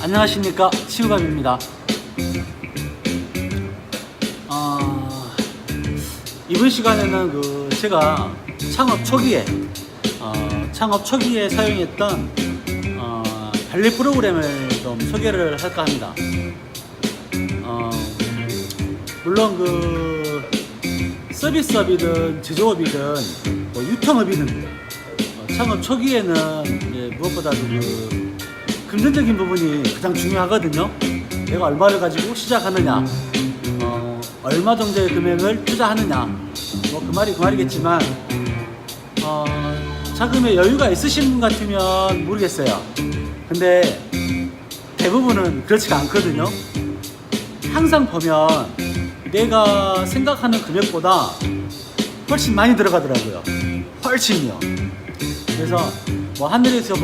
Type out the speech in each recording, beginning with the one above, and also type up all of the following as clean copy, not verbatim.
안녕하십니까, 치우감입니다. 이번 시간에는 제가 창업 초기에 사용했던 관리 프로그램을 좀 소개를 할까 합니다. 물론 서비스업이든 제조업이든 유통업이든 창업 초기에는 무엇보다도 금전적인 부분이 가장 중요하거든요. 내가 얼마를 가지고 시작하느냐, 얼마 정도의 금액을 투자하느냐, 그 말이 그 말이겠지만 자금에 여유가 있으신 분 같으면 모르겠어요. 근데 대부분은 그렇지가 않거든요. 항상 보면 내가 생각하는 금액보다 훨씬 많이 들어가더라고요. 훨씬요. 그래서 하늘에서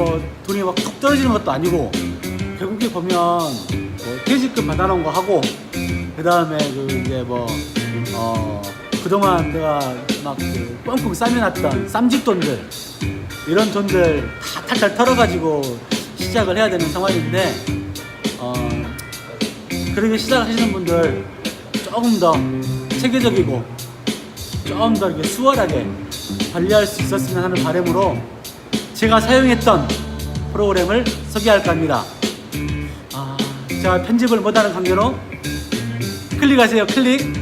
돈이 막 툭 떨어지는 것도 아니고, 결국에 보면 퇴직금 받아놓은 거 하고, 그 다음에 그동안 내가 막 뻥뻥 싸매놨던 쌈짓돈들, 이런 돈들 다 탈탈 털어가지고 시작을 해야 되는 상황인데, 그렇게 시작하시는 분들 조금 더 체계적이고 조금 더 이렇게 수월하게 관리할 수 있었으면 하는 바람으로 제가 사용했던 프로그램을 소개할까 합니다. 제가 편집을 못하는 관계로 클릭하세요. 클릭.